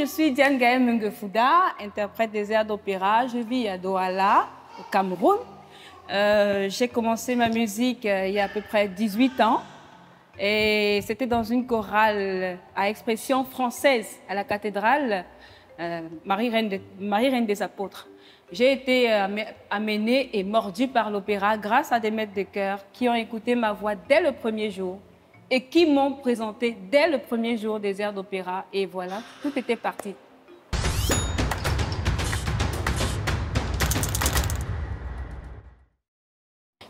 je suis Diane Gaël Munguefuda, interprète des airs d'opéra. Je vis à Douala, au Cameroun. J'ai commencé ma musique il y a à peu près 18 ans. Et c'était dans une chorale à expression française à la cathédrale Marie-Reine des Apôtres. J'ai été amenée et mordue par l'opéra grâce à des maîtres de chœur qui ont écouté ma voix dès le premier jour et qui m'ont présenté dès le premier jour des airs d'opéra. Et voilà, tout était parti.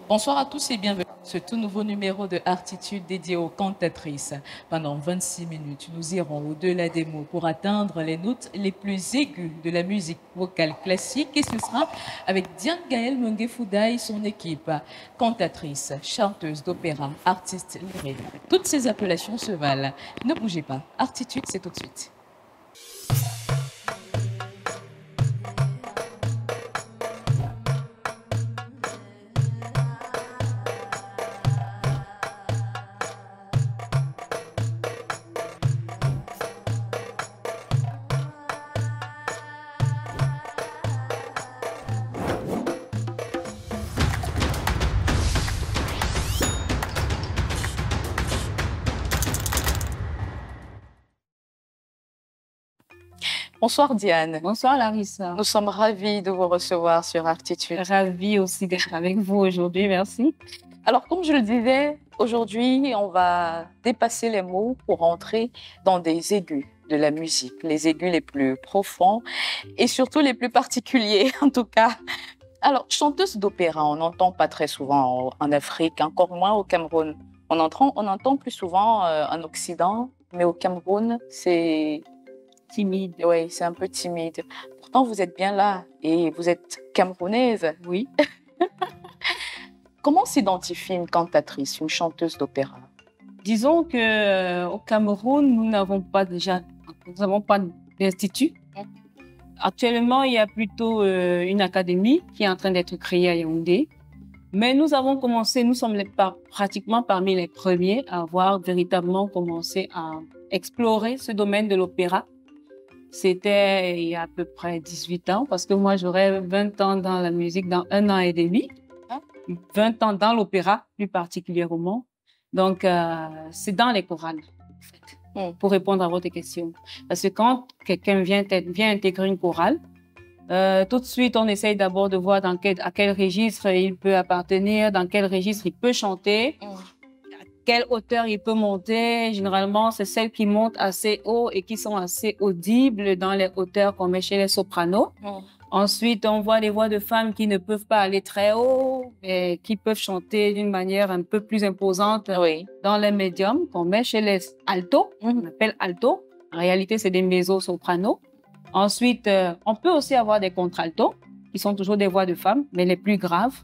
Bonsoir à tous et bienvenue à ce tout nouveau numéro de Artitude dédié aux cantatrices. Pendant 26 minutes, nous irons au-delà des mots pour atteindre les notes les plus aiguës de la musique vocale classique et ce sera avec Diane Gaël Munguefuda et son équipe. Cantatrice, chanteuse d'opéra, artiste lyrique. Toutes ces appellations se valent. Ne bougez pas. Artitude, c'est tout de suite. Bonsoir Diane. Bonsoir Larissa. Nous sommes ravis de vous recevoir sur Artitude. Ravie aussi d'être avec vous aujourd'hui, merci. Alors comme je le disais, aujourd'hui on va dépasser les mots pour entrer dans des aigus de la musique, les aigus les plus profonds et surtout les plus particuliers en tout cas. Alors chanteuse d'opéra, on n'entend pas très souvent en Afrique, encore moins au Cameroun. On entend plus souvent en Occident, mais au Cameroun c'est timide. Oui, c'est un peu timide. Pourtant, vous êtes bien là et vous êtes camerounaise. Oui. Comment s'identifie une cantatrice, une chanteuse d'opéra? Disons que au Cameroun, nous n'avons pas d'institut. Actuellement, il y a plutôt une académie qui est en train d'être créée à Yaoundé. Mais nous avons commencé, nous sommes pratiquement parmi les premiers à avoir véritablement commencé à explorer ce domaine de l'opéra. C'était il y a à peu près 18 ans, parce que moi, j'aurai 20 ans dans la musique dans 1 an et demi. 20 ans dans l'opéra, plus particulièrement. Donc, c'est dans les chorales, en fait, pour répondre à votre question. Parce que quand quelqu'un vient intégrer une chorale, tout de suite, on essaye d'abord de voir à quel registre il peut appartenir, dans quel registre il peut chanter. Quelle hauteur il peut monter. Généralement, c'est celles qui montent assez haut et qui sont assez audibles dans les hauteurs qu'on met chez les sopranos. Ensuite, on voit les voix de femmes qui ne peuvent pas aller très haut, mais qui peuvent chanter d'une manière un peu plus imposante dans les médiums qu'on met chez les altos. On appelle alto. En réalité, c'est des mezzo-sopranos. Ensuite, on peut aussi avoir des contraltos, qui sont toujours des voix de femmes, mais les plus graves.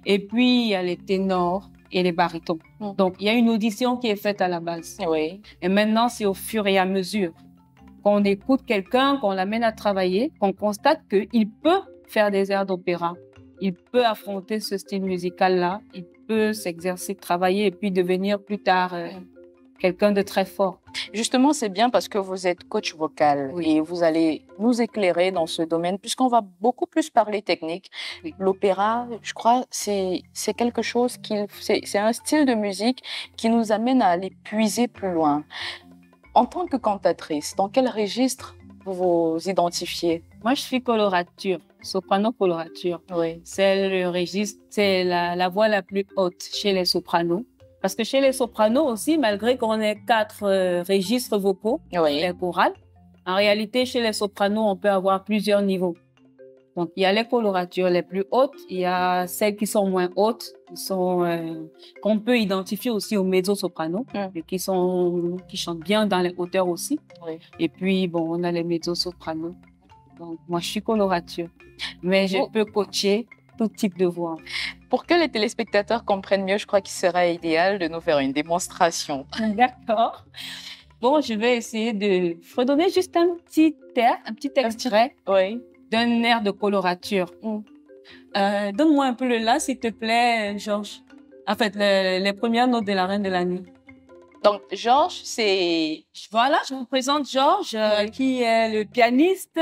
Et puis, il y a les ténors et les barytons. Donc, il y a une audition qui est faite à la base. Oui. Et maintenant, c'est au fur et à mesure qu'on écoute quelqu'un, qu'on l'amène à travailler, qu'on constate qu'il peut faire des airs d'opéra. Il peut affronter ce style musical-là. Il peut s'exercer, travailler et puis devenir plus tard quelqu'un de très fort. Justement, c'est bien parce que vous êtes coach vocal et vous allez nous éclairer dans ce domaine puisqu'on va beaucoup plus parler technique. L'opéra, je crois, c'est quelque chose c'est un style de musique qui nous amène à aller puiser plus loin. En tant que cantatrice, dans quel registre vous vous identifiez? Moi, je suis colorature, soprano colorature. Oui. C'est le registre, c'est la voix la plus haute chez les sopranos. Parce que chez les sopranos aussi, malgré qu'on ait 4 registres vocaux, les chorales, en réalité, chez les sopranos, on peut avoir plusieurs niveaux. Donc, il y a les coloratures les plus hautes, il y a celles qui sont moins hautes, qu'on peut identifier aussi aux mezzo-sopranos, qui chantent bien dans les hauteurs aussi. Et puis, bon, on a les mezzo-sopranos. Donc, moi, je suis colorature. Mais je peux coacher tout type de voix. Pour que les téléspectateurs comprennent mieux, je crois qu'il serait idéal de nous faire une démonstration. D'accord. Bon, je vais essayer de fredonner juste un petit air, un petit extrait d'un air de colorature. Donne-moi un peu le la, s'il te plaît, Georges. En fait, les premières notes de la Reine de la Nuit. Donc, Georges, c'est... Voilà, je vous présente Georges, qui est le pianiste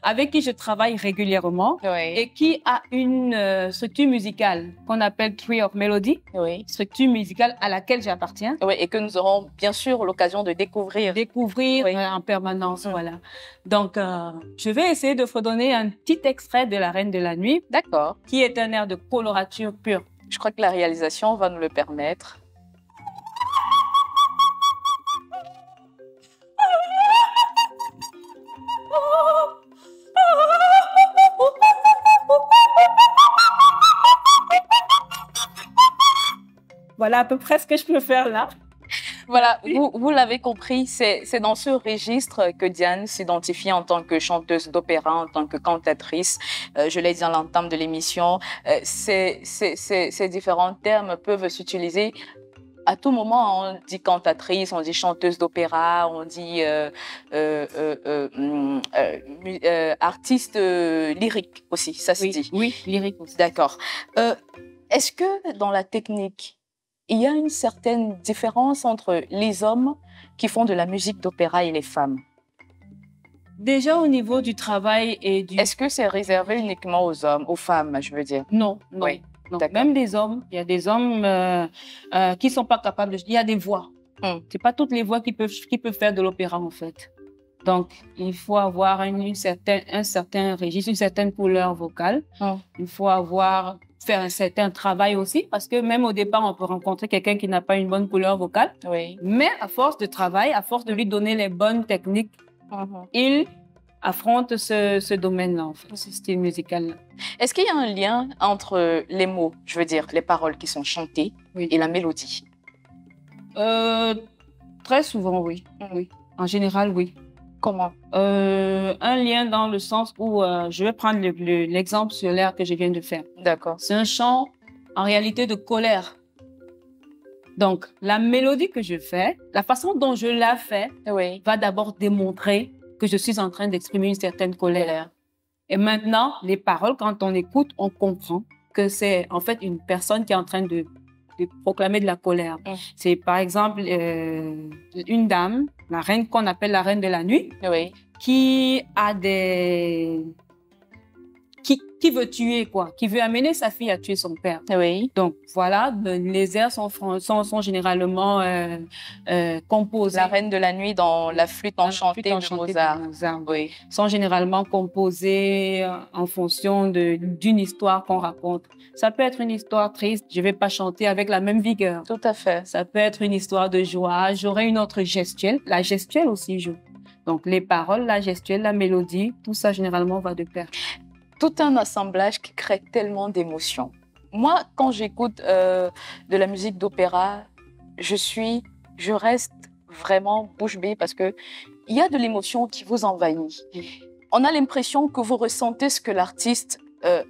avec qui je travaille régulièrement et qui a une structure musicale qu'on appelle Tree of Melody, structure musicale à laquelle j'appartiens. Oui, et que nous aurons bien sûr l'occasion de découvrir. En permanence, voilà. Donc, je vais essayer de vous donner un petit extrait de La Reine de la Nuit. D'accord. Qui est un air de colorature pure. Je crois que la réalisation va nous le permettre. Voilà à peu près ce que je peux faire là. Voilà, vous l'avez compris, c'est dans ce registre que Diane s'identifie en tant que chanteuse d'opéra, en tant que cantatrice. Je l'ai dit à l'entame de l'émission, ces différents termes peuvent s'utiliser à tout moment. On dit cantatrice, on dit chanteuse d'opéra, on dit artiste lyrique aussi, ça se dit. Oui, lyrique aussi. D'accord. Est-ce que dans la technique, il y a une certaine différence entre les hommes qui font de la musique d'opéra et les femmes? Déjà au niveau du travail et du... Est-ce que c'est réservé uniquement aux hommes, aux femmes, je veux dire? Non, non. Oui. Non. Même des hommes, il y a des hommes qui sont pas capables de... Il y a des voix. C'est pas toutes les voix qui peuvent faire de l'opéra, en fait. Donc, il faut avoir un certain registre, une certaine couleur vocale. Il faut faire un certain travail aussi, parce que même au départ, on peut rencontrer quelqu'un qui n'a pas une bonne couleur vocale. Mais à force de travail, à force de lui donner les bonnes techniques, il affronte ce domaine-là, en fait, ce style musical-là. Est-ce qu'il y a un lien entre les mots, je veux dire, les paroles qui sont chantées et la mélodie? Très souvent, oui. Oui. En général, oui. Comment? Un lien dans le sens où je vais prendre l'exemple sur l'air que je viens de faire. D'accord. C'est un chant en réalité de colère. Donc, la mélodie que je fais, la façon dont je la fais, va d'abord démontrer que je suis en train d'exprimer une certaine colère. Et maintenant, les paroles, quand on écoute, on comprend que c'est en fait une personne qui est en train de proclamer de la colère. C'est par exemple une dame, la reine qu'on appelle la reine de la nuit, qui a qui veut tuer, quoi, qui veut amener sa fille à tuer son père. Donc voilà, les airs sont généralement composés. La Reine de la Nuit dans la flûte enchantée de Mozart. Sont généralement composés en fonction d'une histoire qu'on raconte. Ça peut être une histoire triste, je vais pas chanter avec la même vigueur. Tout à fait. Ça peut être une histoire de joie, j'aurai une autre gestuelle. La gestuelle aussi joue. Donc les paroles, la gestuelle, la mélodie, tout ça généralement va de pair. Tout un assemblage qui crée tellement d'émotions. Moi, quand j'écoute de la musique d'opéra, je reste vraiment bouche bée parce que il y a de l'émotion qui vous envahit. On a l'impression que vous ressentez ce que l'artiste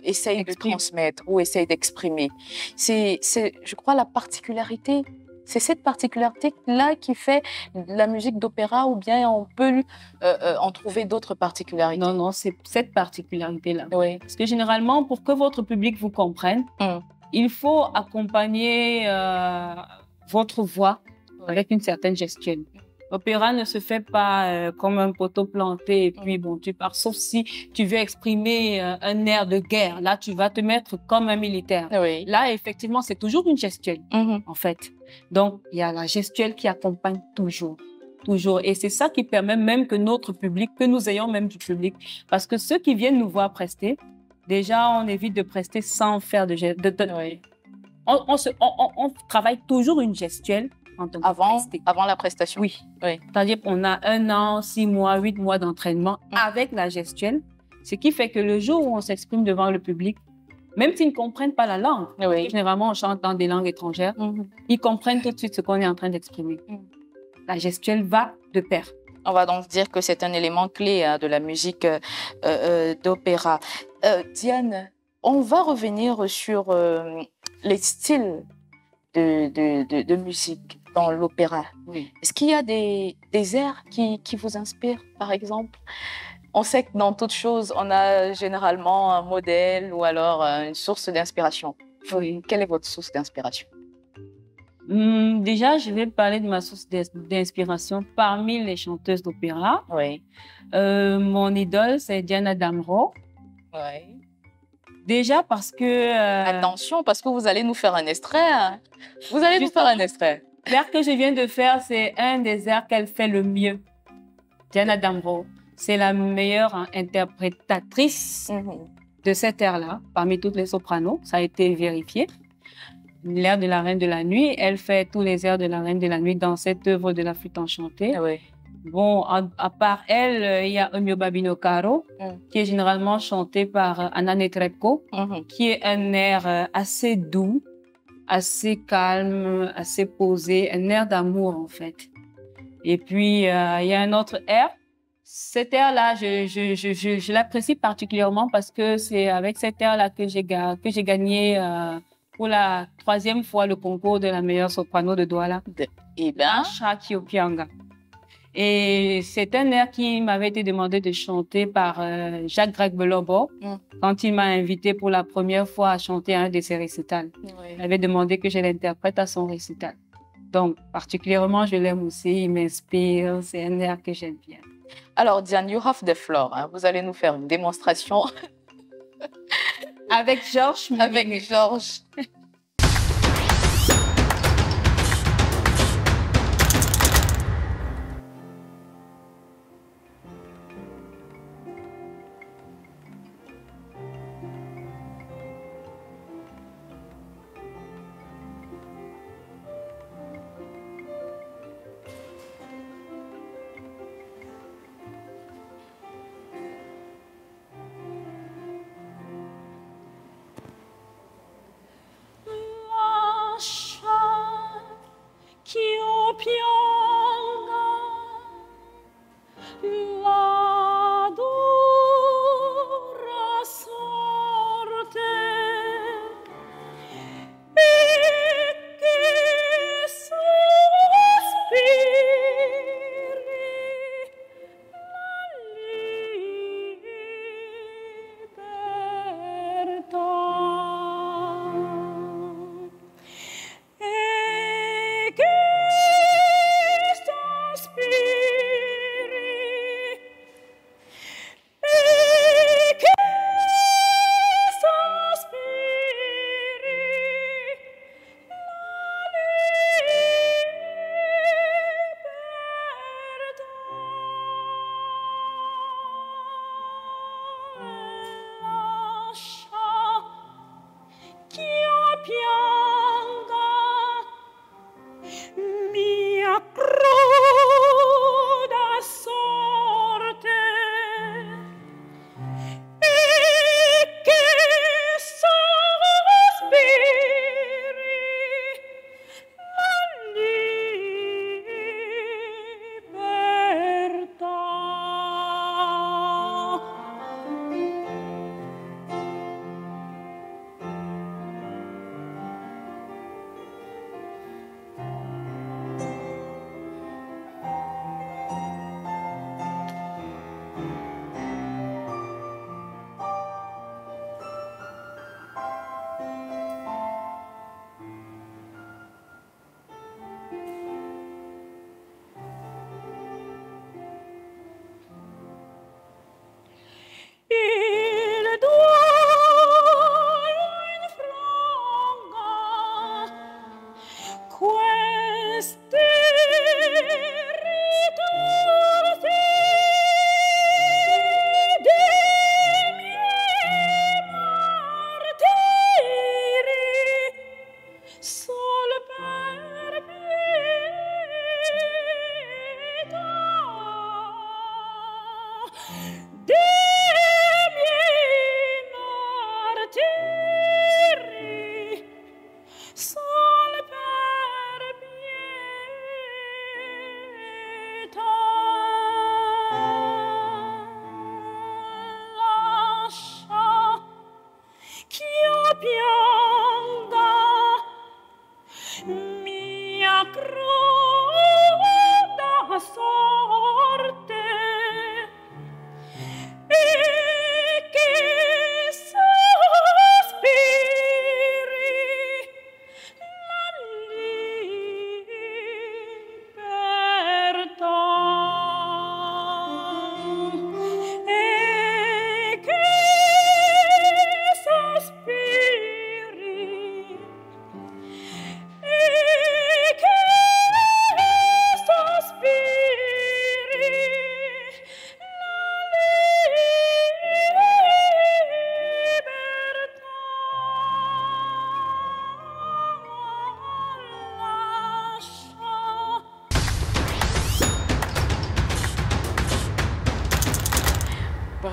essaye de transmettre ou essaye d'exprimer. C'est, je crois, la particularité. C'est cette particularité-là qui fait la musique d'opéra, ou bien on peut en trouver d'autres particularités? Non, non, c'est cette particularité-là. Parce que généralement, pour que votre public vous comprenne, il faut accompagner votre voix avec une certaine gestuelle. L'opéra ne se fait pas comme un poteau planté et puis bon, tu pars. Sauf si tu veux exprimer un air de guerre. Là, tu vas te mettre comme un militaire. Là, effectivement, c'est toujours une gestuelle, en fait. Donc, il y a la gestuelle qui accompagne toujours. Toujours. Et c'est ça qui permet même que notre public, que nous ayons même du public. Parce que ceux qui viennent nous voir prester, déjà, on évite de prester sans faire de gestes. On travaille toujours une gestuelle. Avant la prestation. Oui. C'est-à-dire qu'on a 1 an, 6 mois, 8 mois d'entraînement avec la gestuelle, ce qui fait que le jour où on s'exprime devant le public, même s'ils ne comprennent pas la langue, généralement on chante dans des langues étrangères, ils comprennent tout de suite ce qu'on est en train d'exprimer. La gestuelle va de pair. On va donc dire que c'est un élément clé de la musique d'opéra. Diane, on va revenir sur les styles de musique dans l'opéra. Est-ce qu'il y a des airs qui vous inspirent, par exemple? On sait que dans toute chose, on a généralement un modèle ou alors une source d'inspiration. Quelle est votre source d'inspiration? Déjà, je vais parler de ma source d'inspiration parmi les chanteuses d'opéra. Oui. Mon idole, c'est Diana Damrau. Oui. Déjà parce que... Attention, parce que vous allez nous faire un extrait. Hein. Vous allez nous faire un extrait. L'air que je viens de faire, c'est un des airs qu'elle fait le mieux. Diana Damrau, c'est la meilleure interprétatrice de cet air-là, parmi toutes les sopranos. Ça a été vérifié. L'air de la Reine de la Nuit, elle fait tous les airs de la Reine de la Nuit dans cette œuvre de la flûte enchantée. Oui. Bon, à part elle, il y a O mio babbino caro, qui est généralement chanté par Anna Netrebko, qui est un air assez doux, assez calme, assez posé, un air d'amour en fait. Et puis, il y a un autre air. Cet air-là, je l'apprécie particulièrement parce que c'est avec cet air-là que j'ai gagné pour la 3e fois le concours de la meilleure soprano de Douala. Eh bien, Shakio Pianga. Et c'est un air qui m'avait été demandé de chanter par Jacques Greg Belobo quand il m'a invité pour la première fois à chanter un de ses récitals. Oui. Il avait demandé que je l'interprète à son récital. Donc, particulièrement, je l'aime aussi, il m'inspire, c'est un air que j'aime bien. Alors, Diane, you have the floor. Hein. Vous allez nous faire une démonstration. Avec Georges. Avec Georges.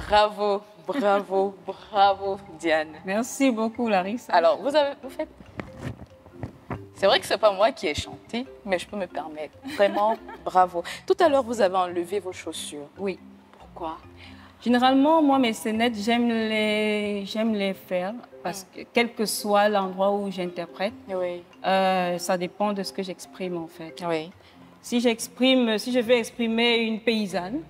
Bravo, bravo, bravo, Diane. Merci beaucoup, Larissa. Alors, vous faites... C'est vrai que ce n'est pas moi qui ai chanté, mais je peux me permettre. Vraiment, bravo. Tout à l'heure, vous avez enlevé vos chaussures. Oui. Pourquoi? Généralement, moi, mes scénettes, j'aime les faire parce que quel que soit l'endroit où j'interprète, Oui. Ça dépend de ce que j'exprime en fait. Oui. Si je veux exprimer une paysanne,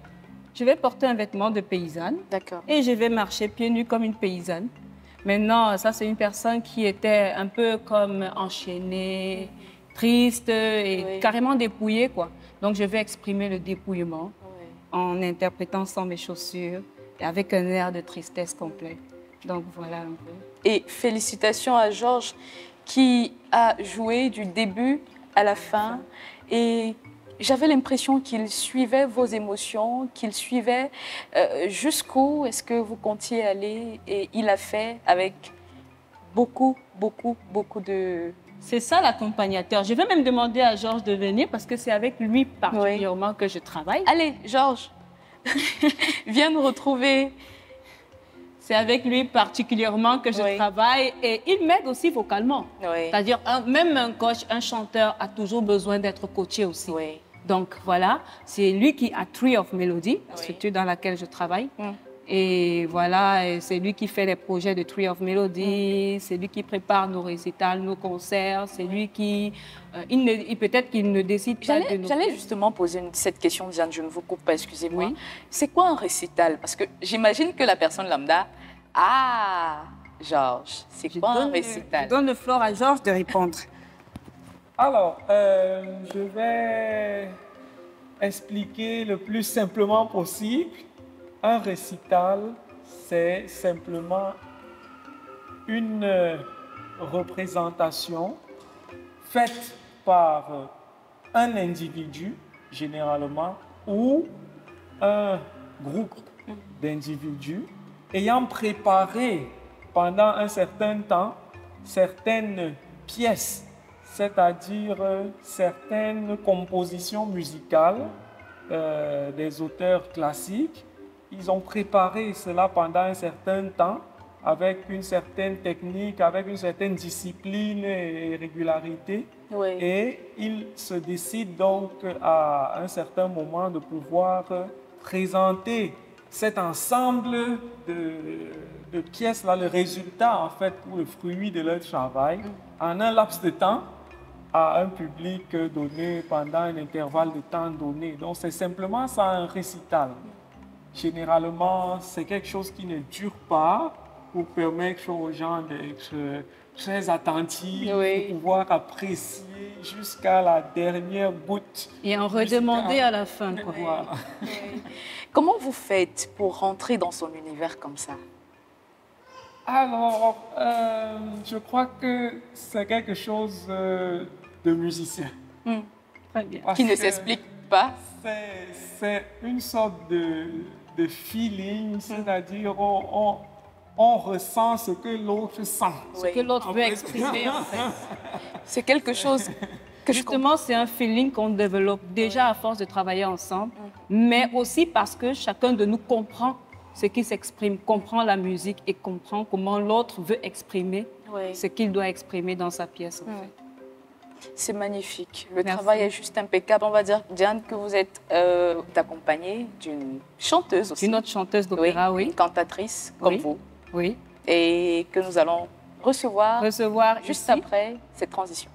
je vais porter un vêtement de paysanne. D'accord. Et je vais marcher pieds nus comme une paysanne. Maintenant, ça, c'est une personne qui était un peu comme enchaînée, triste et carrément dépouillée, quoi. Donc, je vais exprimer le dépouillement en interprétant sans mes chaussures et avec un air de tristesse complet. Donc, voilà un peu. Et félicitations à Georges qui a joué du début à la fin. Et j'avais l'impression qu'il suivait vos émotions, qu'il suivait jusqu'où est-ce que vous comptiez aller. Et il a fait avec beaucoup de... C'est ça l'accompagnateur. Je vais même demander à Georges de venir parce que c'est avec lui particulièrement que je travaille. Allez, Georges, viens nous retrouver. C'est avec lui particulièrement que je travaille et il m'aide aussi vocalement. C'est-à-dire, même un coach, un chanteur a toujours besoin d'être coaché aussi. Donc voilà, c'est lui qui a Tree of Melody, la structure dans laquelle je travaille. Et voilà, c'est lui qui fait les projets de Tree of Melody, c'est lui qui prépare nos récitals, nos concerts, c'est lui qui... peut-être qu'il ne décide pas de nous... J'allais justement poser cette question, Diane, je ne vous coupe pas, excusez-moi. C'est quoi un récital? Parce que j'imagine que la personne lambda... Ah, Georges, c'est quoi un récital? Je donne le floor à Georges de répondre. Alors, je vais expliquer le plus simplement possible. Un récital, c'est simplement une représentation faite par un individu, généralement, ou un groupe d'individus ayant préparé pendant un certain temps certaines pièces, c'est-à-dire certaines compositions musicales des auteurs classiques. Ils ont préparé cela pendant un certain temps avec une certaine technique, avec une certaine discipline et régularité. Et ils se décident donc à un certain moment de pouvoir présenter cet ensemble de pièces-là, le résultat en fait, ou le fruit de leur travail, en un laps de temps, à un public donné pendant un intervalle de temps donné. Donc c'est simplement ça un récital. Généralement, c'est quelque chose qui ne dure pas pour permettre aux gens d'être très attentifs, de pouvoir apprécier jusqu'à la dernière goutte. Et en redemander à la fin. Quoi. Voilà. Comment vous faites pour rentrer dans son univers comme ça? Alors, je crois que c'est quelque chose de musicien. Très bien. Qui ne s'explique pas? C'est une sorte de feeling, c'est-à-dire on ressent ce que l'autre sent. Ce que l'autre veut exprimer, en fait. C'est quelque chose que justement, c'est un feeling qu'on développe déjà à force de travailler ensemble, mais aussi parce que chacun de nous comprend ce qui s'exprime, comprend la musique et comprend comment l'autre veut exprimer ce qu'il doit exprimer dans sa pièce, en fait. C'est magnifique. Le travail est juste impeccable. On va dire, Diane, que vous êtes accompagnée d'une chanteuse aussi. Une autre chanteuse d'opéra, une cantatrice comme vous. Oui. Et que nous allons recevoir juste ici, après cette transition.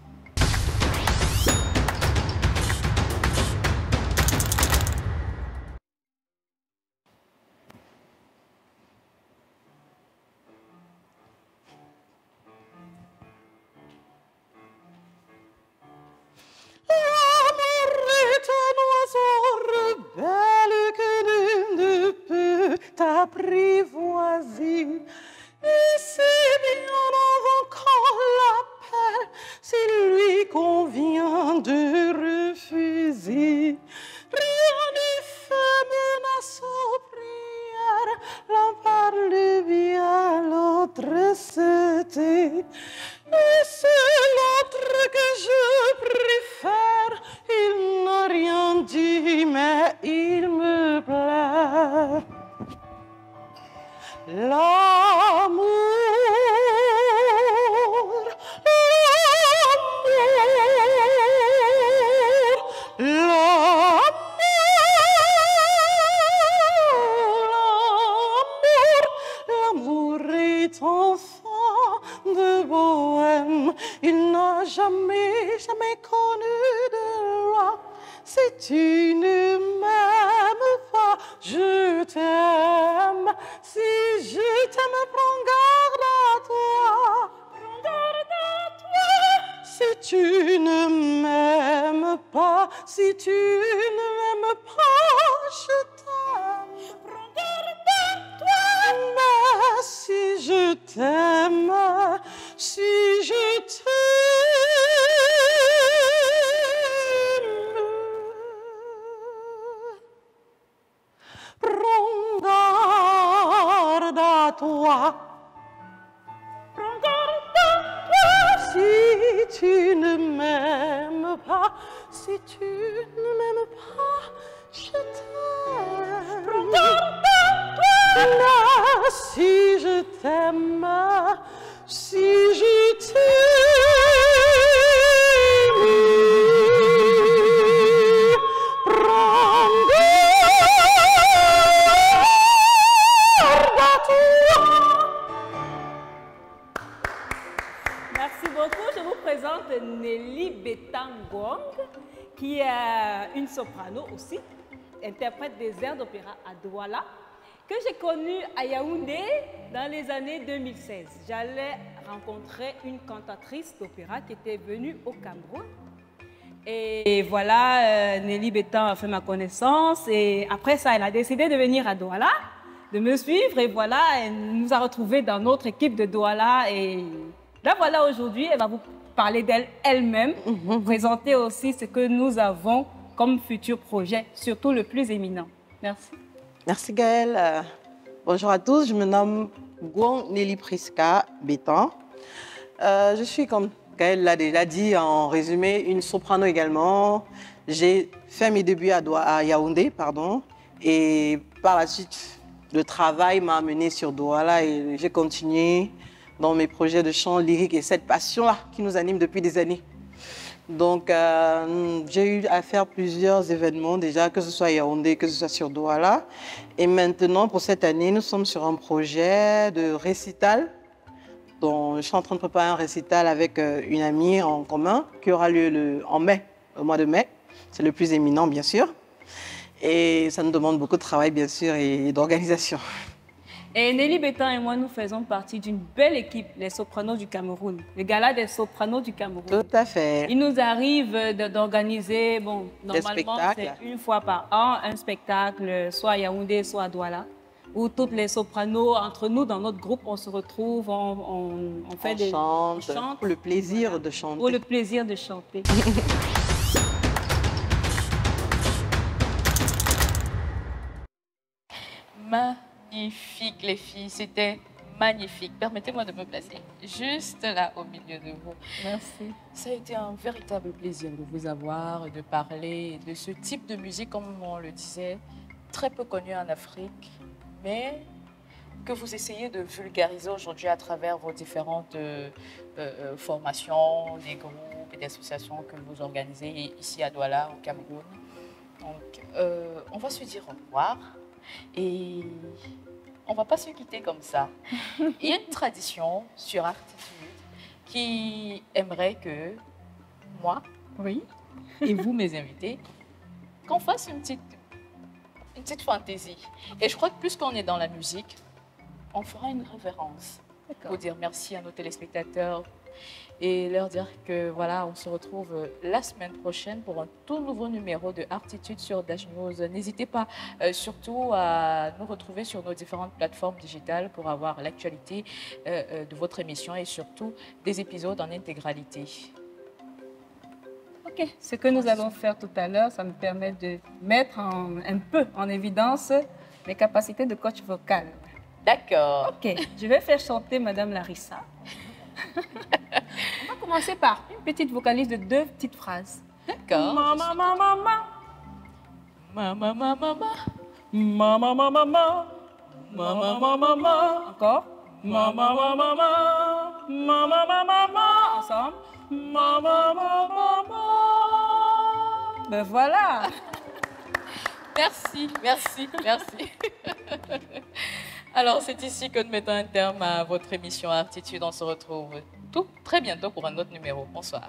Belle que nul ne peut t'apprivoiser. Et c'est bien avant qu'on l'appelle, s'il lui convient de refuser. Rien ne fait menace aux prières, l'un parle bien, l'autre se tait. Et c'est l'autre que je préfère, il n'a rien dit, mais il me plaît. tu ne m'aimes pas, je t'aime. Si je t'aime, prends garde à toi. Prends garde à toi. Si tu ne m'aimes pas, si tu ne m'aimes pas, je t'aime. Prends garde à toi. Mais si je t'aime, si je t'aime, prends garde à toi. Prends garde à toi. Si tu ne m'aimes pas, si tu ne m'aimes pas, je t'aime. Prends garde à toi. Mais si je t'aime, si je t'aime, prends garde à toi. Merci beaucoup. Je vous présente Nelly Betangong, qui est une soprano aussi, interprète des airs d'opéra à Douala, que j'ai connue à Yaoundé dans les années 2016. J'allais rencontrer une cantatrice d'opéra qui était venue au Cameroun. Et voilà, Nelly Bétan a fait ma connaissance. Et après ça, elle a décidé de venir à Douala, de me suivre. Et voilà, elle nous a retrouvés dans notre équipe de Douala. Et là, voilà, aujourd'hui, elle va vous parler d'elle elle-même, présenter aussi ce que nous avons comme futur projet, surtout le plus éminent. Merci. Merci Gaëlle. Bonjour à tous, je me nomme Gwong Nelly Priska Bétan. Je suis, comme Gaëlle l'a déjà dit en résumé, une soprano également. J'ai fait mes débuts à Yaoundé, et par la suite, le travail m'a amené sur Douala et j'ai continué dans mes projets de chant lyrique et cette passion-là qui nous anime depuis des années. Donc, j'ai eu à faire plusieurs événements déjà, que ce soit à Yaoundé, que ce soit sur Douala. Et maintenant, pour cette année, nous sommes sur un projet de récital. Donc, je suis en train de préparer un récital avec une amie en commun qui aura lieu en mai, au mois de mai. C'est le plus éminent, bien sûr. Et ça nous demande beaucoup de travail, bien sûr, et d'organisation. Et Nelly Bétan et moi, nous faisons partie d'une belle équipe, les Sopranos du Cameroun, le gala des Sopranos du Cameroun. Tout à fait. Il nous arrive d'organiser, bon, normalement, c'est une fois par an, un spectacle, soit à Yaoundé, soit à Douala, où toutes les sopranos, entre nous, dans notre groupe, on se retrouve, on chante. Pour le plaisir de chanter. Pour le plaisir de chanter. Magnifique les filles, c'était magnifique. Permettez-moi de me placer juste là au milieu de vous. Merci. Ça a été un véritable plaisir de vous avoir, de parler de ce type de musique, comme on le disait, très peu connu en Afrique, mais que vous essayez de vulgariser aujourd'hui à travers vos différentes formations, des groupes et des associations que vous organisez ici à Douala, au Cameroun. Donc, on va se dire au revoir. Et on ne va pas se quitter comme ça. Il y a une tradition sur Artitude qui aimerait que moi, oui, et vous, mes invités, qu'on fasse une petite fantaisie. Et je crois que plus qu'on est dans la musique, on fera une révérence pour dire merci à nos téléspectateurs et leur dire que voilà, on se retrouve la semaine prochaine pour un tout nouveau numéro de Artitude sur Dash News. N'hésitez pas surtout à nous retrouver sur nos différentes plateformes digitales pour avoir l'actualité de votre émission et surtout des épisodes en intégralité. Ok, ce que nous allons faire tout à l'heure, ça me permet de mettre un peu en évidence mes capacités de coach vocal. D'accord. Ok, je vais faire chanter Madame Larissa. On va commencer par une petite vocalise de 2 petites phrases. D'accord. Mama, mama, mama. Mama, mama, mama. Mama, mama, mama. Mama, mama, mama. Encore. Mama, mama, mama. Mama, mama, mama. Ensemble. Mama, mama, mama. Ben voilà. Merci, merci, merci. Alors, c'est ici que nous mettons un terme à votre émission Artitude. On se retrouve très bientôt pour un autre numéro. Bonsoir.